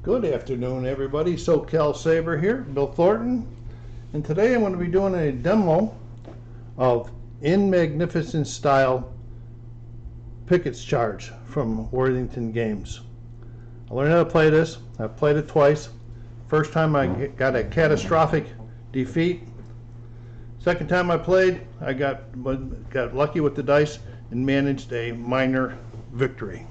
Good afternoon, everybody. SoCalsabre here, Bill Thornton, and today I'm going to be doing a demo of In Magnificent Style Pickett's Charge from Worthington Games. I learned how to play this. I've played it twice. First time I got a catastrophic defeat. Second time I played, I got lucky with the dice and managed a minor victory.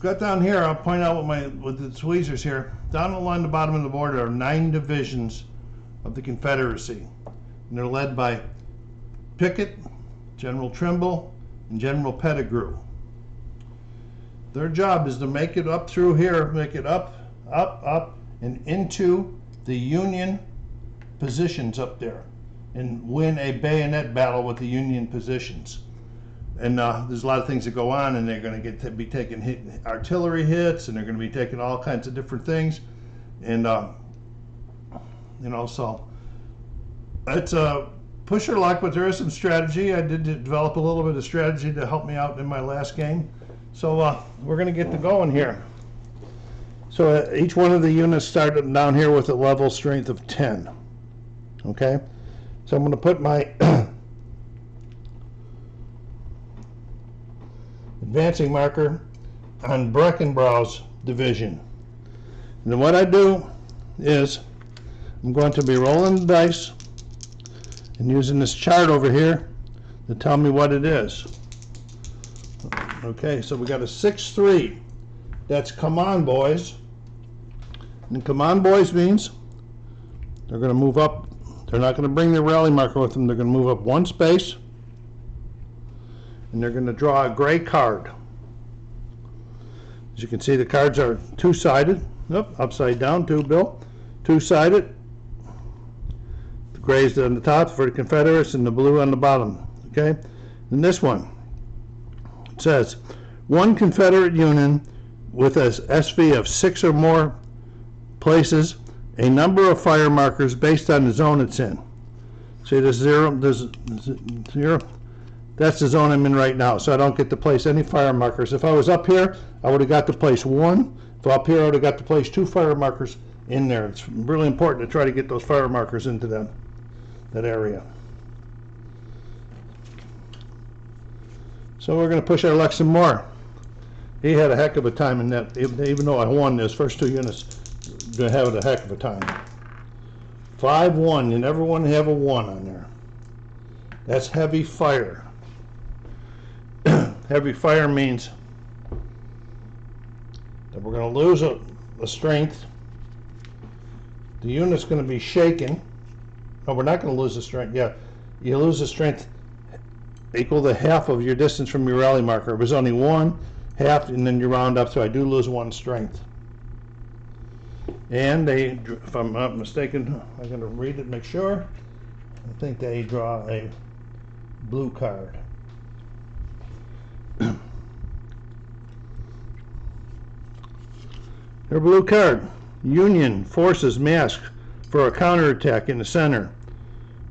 Got down here, I'll point out with the tweezers here. Down along the bottom of the board are 9 divisions of the Confederacy. And they're led by Pickett, General Trimble, and General Pettigrew. Their job is to make it up through here, make it up, and into the Union positions up there, and win a bayonet battle with the Union positions. And there's a lot of things that go on, and they're going to be taking artillery hits, and they're going to be taking all kinds of different things, and so it's push your luck, but there is some strategy. I did develop a little bit of strategy to help me out in my last game, so we're going to get to going here. So each one of the units started down here with a level strength of 10. Okay, so I'm going to put my advancing marker on Breckenbrow's division. And then what I do is I'm going to be rolling the dice and using this chart over here to tell me what it is. Okay, so we got a 6-3. That's come on, boys. And come on, boys means they're going to move up. They're not going to bring their rally marker with them. They're going to move up 1 space. And they're going to draw a gray card. As you can see, the cards are two-sided. Nope, upside down too, Bill. Two-sided. The gray's on the top for the Confederates and the blue on the bottom. Okay? And this one, it says, 1 Confederate Union with an SV of 6 or more places a number of fire markers based on the zone it's in. See, there's 0, there's 0. That's the zone I'm in right now, so I don't get to place any fire markers. If I was up here, I would have got to place 1. If up here, I would have got to place 2 fire markers in there. It's really important to try to get those fire markers into that area. So we're going to push our luck some more. He had a heck of a time in that, even though I won this first 2 units, they're having a heck of a time. 5-1, you never want to have a 1 on there. That's heavy fire. Heavy fire means that we're going to lose a strength. The unit's going to be shaken. No, we're not going to lose the strength. Yeah, you lose the strength equal to half of your distance from your rally marker. It was only 1, half, and then you round up, so I do lose 1 strength. And they, if I'm not mistaken, I'm going to read it, make sure. I think they draw a blue card. Their blue card. Union forces mask for a counterattack in the center.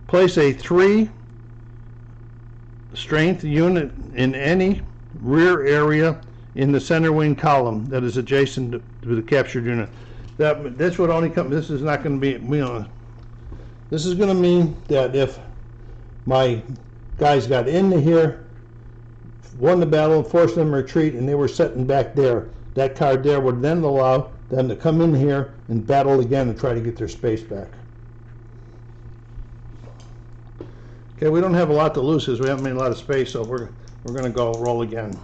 Place a 3 strength unit in any rear area in the center wing column that is adjacent to the captured unit. This would only come. This is not going to be. This is going to mean that if my guys got into here, won the battle, forced them to retreat, and they were sitting back there, that card there would then allow them to come in here and battle again and try to get their space back. Okay, we don't have a lot to lose because we haven't made a lot of space, so we're going to go roll again.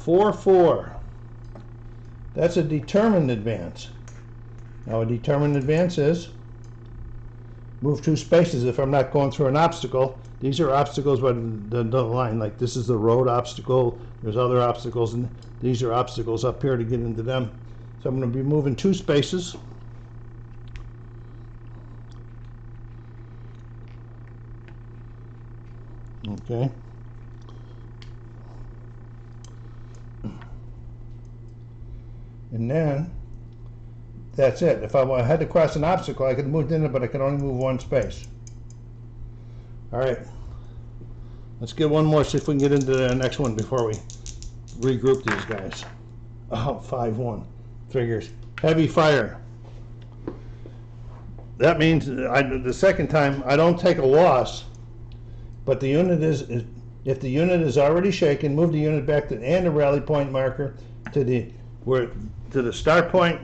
4-4. That's a determined advance. Now a determined advance is move 2 spaces if I'm not going through an obstacle. These are obstacles by the line, like this is the road obstacle, there's other obstacles, and these are obstacles up here to get into them. So I'm going to be moving 2 spaces. Okay. And then that's it. If I had to cross an obstacle, I could have moved in it, but I could only move 1 space. All right, let's get one more, see if we can get into the next one before we regroup these guys. Oh, 5-1. Figures. Heavy fire. That means the second time I don't take a loss, but the unit is if the unit is already shaken, move the unit back to and the rally point marker to the start point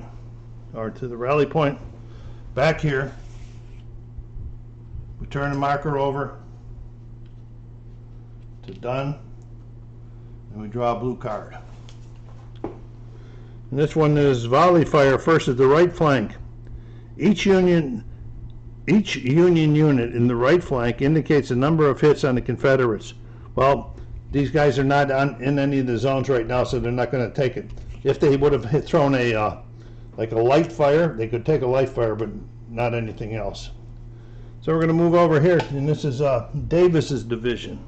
or to the rally point back here. We turn the marker over to done, and we draw a blue card. And this one is volley fire. First is the right flank. Each Union unit in the right flank indicates the number of hits on the Confederates. Well, these guys are not in any of the zones right now, so they're not going to take it. If they would have thrown a like a light fire, they could take a light fire, but not anything else. So we're going to move over here, and this is Davis's division.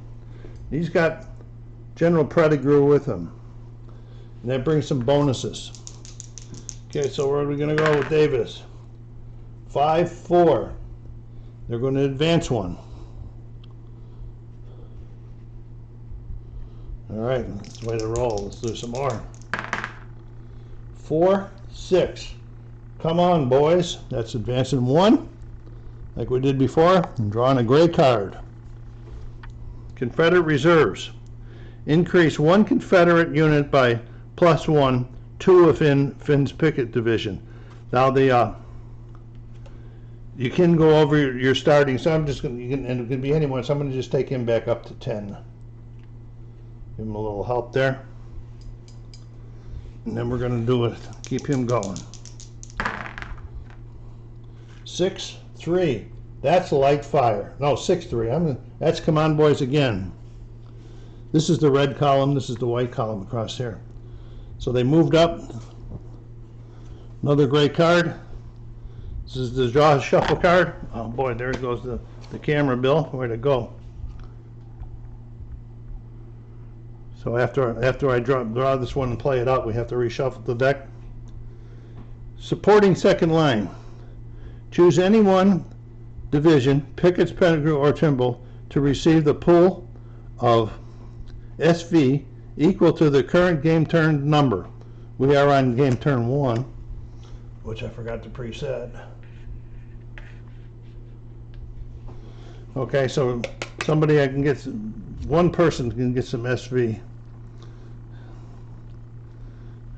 He's got General Pettigrew with him, and that brings some bonuses. Okay, so where are we going to go with Davis? 5-4. They're going to advance one. All right, that's the way to roll. Let's do some more. 4-6. Come on, boys. That's advancing one, like we did before, and drawing a gray card. Confederate reserves. Increase one Confederate unit by +1, 2 within Finn's Pickett division. Now you can go over your starting, so I'm just going to, and it can be anyone, so I'm going to just take him back up to 10. Give him a little help there. And then we're going to do it, keep him going. 6-3. That's light fire. No, 6-3. That's come on, boys, again. This is the red column, this is the white column across here. So they moved up. Another gray card. This is the draw shuffle card. Oh boy, there goes the camera, Bill. Where to go? So after I draw this one and play it out, we have to reshuffle the deck. Supporting second line. Choose any one division, Pickett's, Pettigrew, or Trimble, to receive the pool of SV equal to the current game turn number. We are on game turn 1, which I forgot to preset. Okay, so one person can get some SV.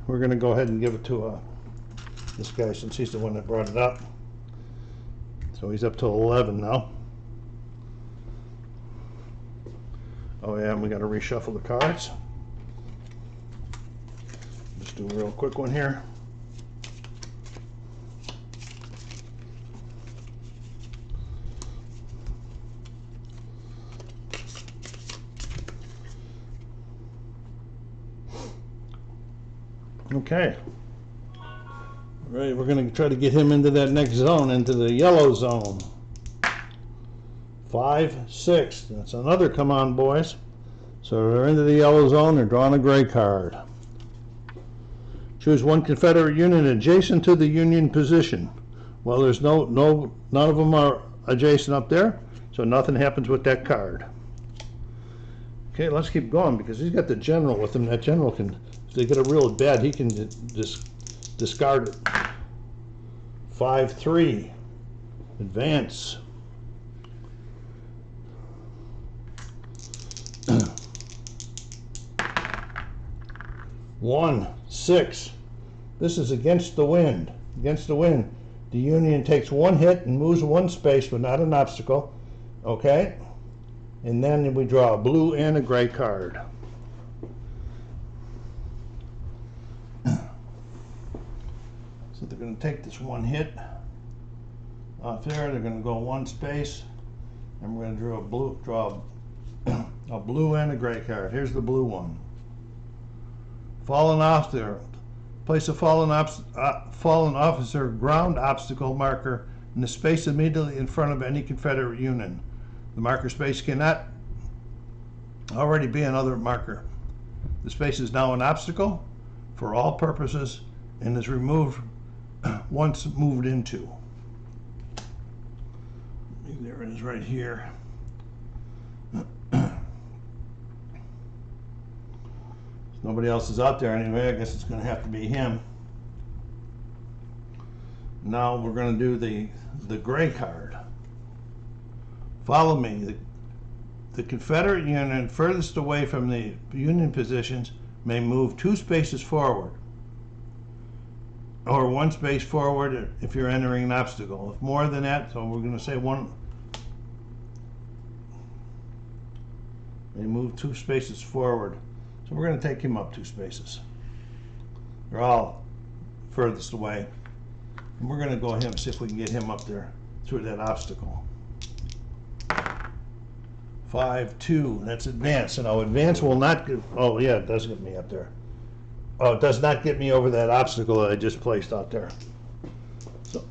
We're going to go ahead and give it to this guy, since he's the one that brought it up. So he's up to 11 now. Oh yeah, and we got to reshuffle the cards. Just do a real quick one here. Okay. All right, we're going to try to get him into that next zone, into the yellow zone. 5-6. That's another come on, boys. So they're into the yellow zone. They're drawing a gray card. Choose one Confederate unit adjacent to the Union position. Well, there's none of them are adjacent up there, so nothing happens with that card. Okay, let's keep going, because he's got the general with him. That general can, if they get a real bad, he can discard it. 5-3. Advance. 1-6. This is against the wind. Against the wind. The Union takes one hit and moves one space, but not an obstacle. Okay? And then we draw a blue and a gray card. So they're going to take this one hit off there. They're going to go one space, and we're going to draw a blue and a gray card. Here's the blue one. Fallen officer. Place a fallen officer ground obstacle marker in the space immediately in front of any Confederate unit. The marker space cannot already be another marker. The space is now an obstacle for all purposes and is removed once moved into. There it is right here. Nobody else is out there anyway. I guess it's going to have to be him. Now we're going to do the gray card. Follow me. The Confederate unit furthest away from the Union positions may move 2 spaces forward, or 1 space forward if you're entering an obstacle. If more than that, so we're going to say 1. They move 2 spaces forward. So we're going to take him up 2 spaces. They're all furthest away. And we're going to go ahead and see if we can get him up there through that obstacle. 5, 2. That's advance. So now advance will not get, oh yeah, it does get me up there. Oh, it does not get me over that obstacle that I just placed out there. So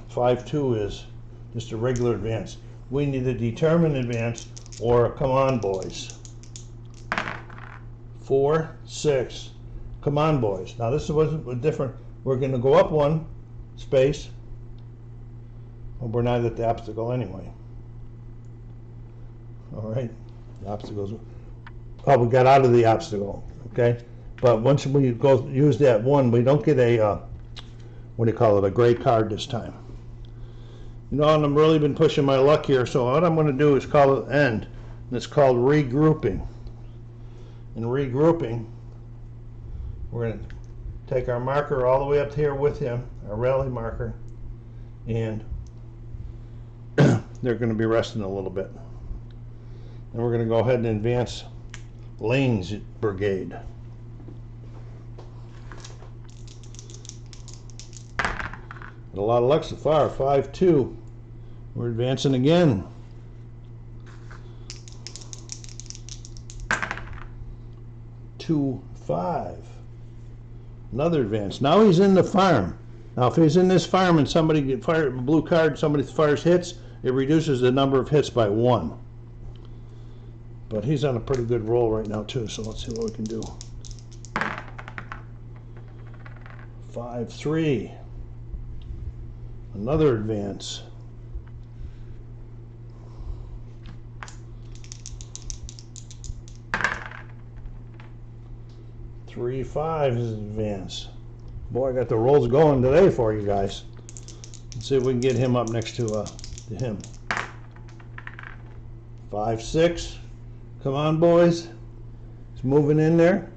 5, 2 is just a regular advance. We need a determined advance or a come on boys. 4, 6. Come on boys. Now this was different. We're going to go up 1 space. Well, we're not at the obstacle anyway. All right, the obstacles. Oh, we got out of the obstacle. Okay, but once we go use that 1, we don't get a what do you call it? A gray card this time. You know, and I've really been pushing my luck here. So what I'm going to do is call it end, and it's called regrouping. In regrouping, we're going to take our marker all the way up here with him, our rally marker, and they're going to be resting a little bit. And we're going to go ahead and advance Lane's brigade. A lot of luck so far. 5, 2. We're advancing again. 2, 5. Another advance. Now he's in the farm. Now if he's in this farm and somebody get fired a blue card, somebody fires hits, it reduces the number of hits by 1. But he's on a pretty good roll right now too, so let's see what we can do. 5, 3. Another advance. 3, 5 is an advance. Boy, I got the rolls going today for you guys. Let's see if we can get him up next to him. 5, 6. Come on, boys. He's moving in there.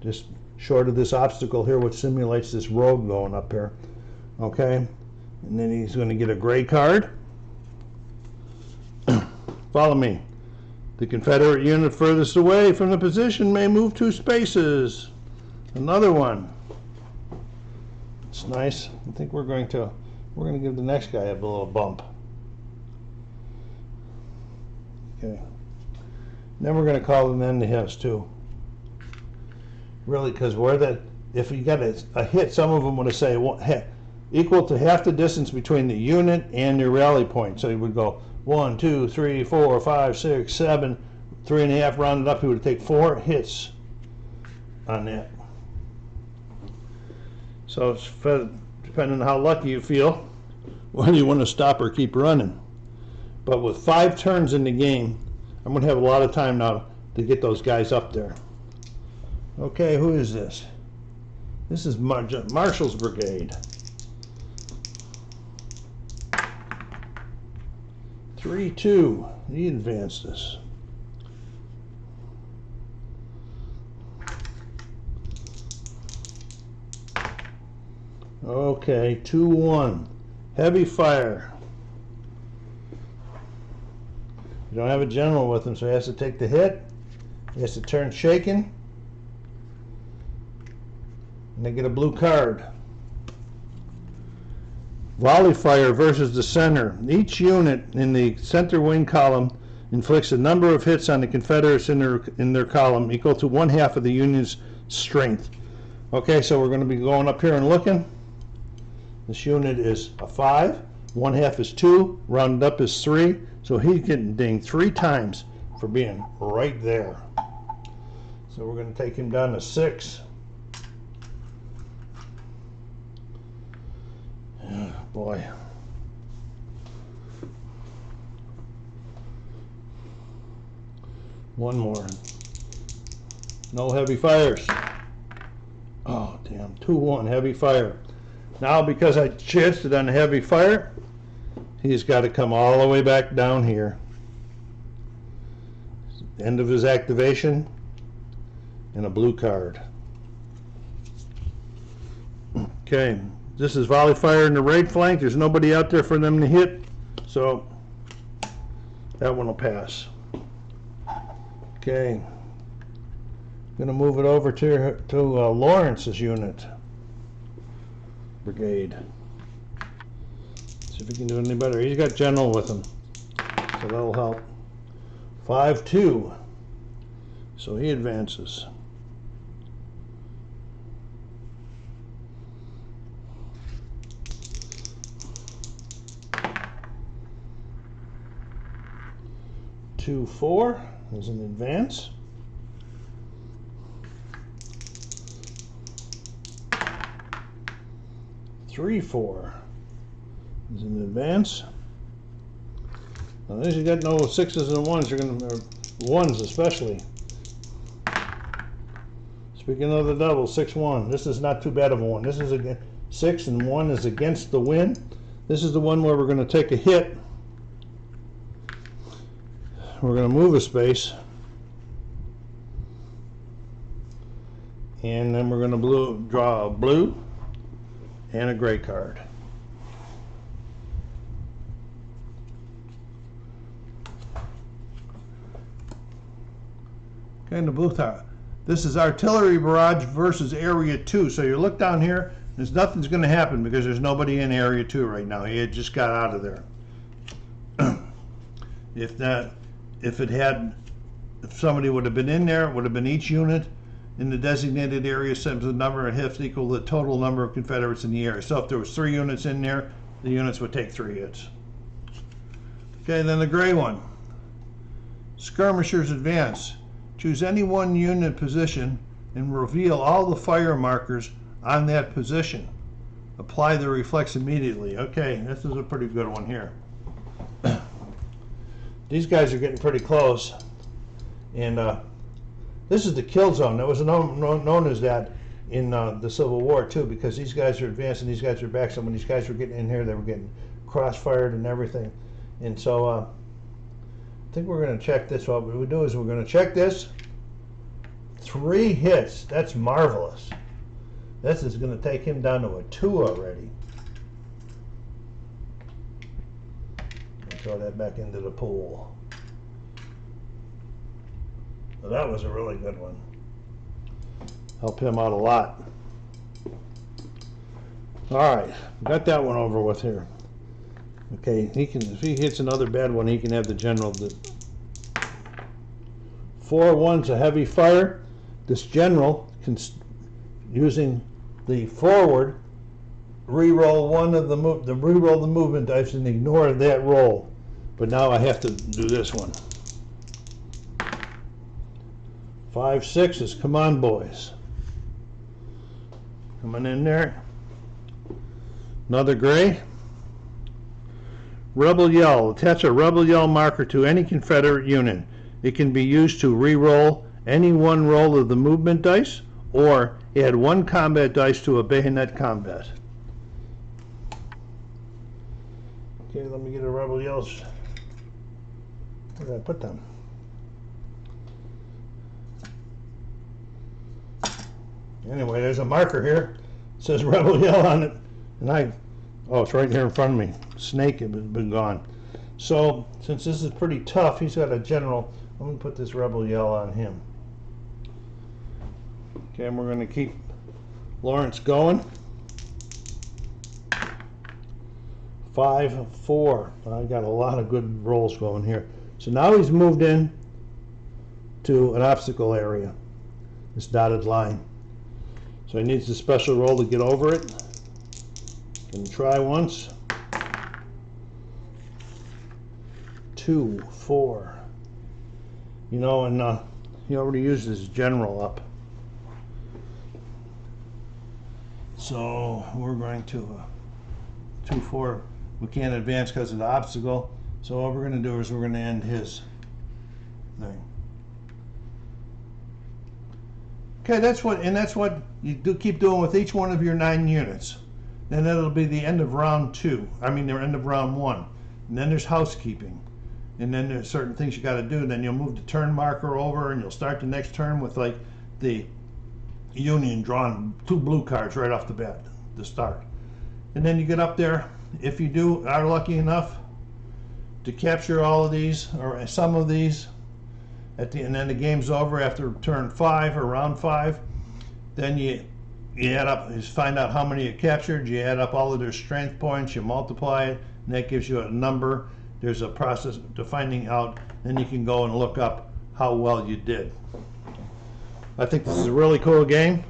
Just short of this obstacle here, which simulates this road going up here. Okay? And then he's going to get a gray card. Follow me. The Confederate unit furthest away from the position may move 2 spaces. Another one. It's nice. I think we're going to give the next guy a little bump. Okay. Then we're going to call an end to his too. Really, because if you got a hit, some of them would say equal to half the distance between the unit and your rally point. So you would go 1, 2, 3, 4, 5, 6, 7, 3.5 rounded up. You would take 4 hits on that. So it's depending on how lucky you feel, whether you want to stop or keep running. But with 5 turns in the game, I'm going to have a lot of time now to get those guys up there. Okay, who is this? This is Marshall's brigade. 3, 2. He advanced us. Okay, 2, 1. Heavy fire. You don't have a general with him, so he has to take the hit. He has to turn shaken. And they get a blue card. Volley fire versus the center. Each unit in the center wing column inflicts a number of hits on the Confederates in their column equal to 1/2 of the Union's strength. Okay, so we're going to be going up here and looking. This unit is a 5. 1/2 is 2. Rounded up is 3. So he's getting dinged 3 times for being right there. So we're going to take him down to 6. Oh, boy. One more. No heavy fires. Oh, damn. 2-1, heavy fire. Now, because I chanced it on a heavy fire, he's got to come all the way back down here. End of his activation, and a blue card. Okay, this is volley fire in the right flank. There's nobody out there for them to hit, so that one will pass. Okay, gonna move it over to Lawrence's unit. Brigade. See if he can do any better. He's got general with him, so that'll help. 5-2. So he advances. Two, 4 is an advance. 3-4 is an advance. Now, as you got no 6s and 1s, you're gonna, or 1s especially. Speaking of the double, 6-1. This is not too bad of a one. This is a 6 and 1 is against the wind. This is the one where we're going to take a hit. We're going to move a space, and then we're going to draw a blue and a gray card. Okay, and the blue tile. This is artillery barrage versus area 2. So you look down here, there's nothing's going to happen because there's nobody in area 2 right now. He had just got out of there. If somebody would have been in there, it would have been each unit in the designated area times the number of hits equal the total number of Confederates in the area. So if there was 3 units in there, the units would take 3 hits. Okay, then the gray one. Skirmishers advance. Choose any one unit position and reveal all the fire markers on that position. Apply the reflex immediately. Okay, this is a pretty good one here. These guys are getting pretty close. And this is the kill zone. That was known as that in the Civil War too, because these guys are advancing, these guys are back. So when these guys were getting in here, they were getting cross-fired and everything. And so I think we're going to check this. What we do is we're going to check this. 3 hits. That's marvelous. This is going to take him down to a 2 already. Throw that back into the pool. Well, that was a really good one. Help him out a lot. All right, got that one over with here. Okay, he can. If he hits another bad one, he can have the general. 4-1's a heavy fire. This general can, using the forward, re-roll one of the re-roll the movement dice and ignore that roll. But now I have to do this one. 5-6 is come on, boys. Coming in there. Another gray. Rebel yell. Attach a rebel yell marker to any Confederate unit. It can be used to re-roll any one roll of the movement dice, or add 1 combat dice to a bayonet combat. Okay, let me get a rebel yells. Where did I put them? Anyway, there's a marker here. It says rebel yell on it, and oh, it's right here in front of me. Snake has been gone. So since this is pretty tough, he's got a general. I'm going to put this rebel yell on him. Okay, and we're going to keep Lawrence going. 5-4. I got a lot of good rolls going here. So now he's moved in to an obstacle area, this dotted line. So he needs a special roll to get over it. Can try once. 2, 4. You know, and he already used his general up. So we're going to 2-4. We can't advance because of the obstacle. So what we're going to do is we're going to end his thing. Okay, that's what you do keep doing with each one of your 9 units. Then it'll be the end of round 2. I mean, the end of round 1. And then there's housekeeping. And then there's certain things you got to do. Then you'll move the turn marker over, and you'll start the next turn with like the union drawing 2 blue cards right off the bat to start. And then you get up there, if you are lucky enough to capture all of these or some of these and then the game's over after turn 5 or round 5. Then you add up, you find out how many you captured, you add up all of their strength points, you multiply it, and that gives you a number. There's a process to finding out, then you can go and look up how well you did. I think this is a really cool game,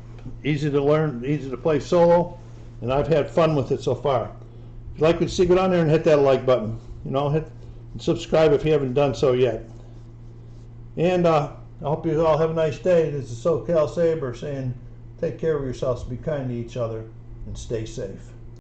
easy to learn, easy to play solo, and I've had fun with it so far. If you like what you see, go down there and hit that like button. Hit and subscribe if you haven't done so yet. And I hope you all have a nice day. This is SoCalsabre saying take care of yourselves, be kind to each other, and stay safe.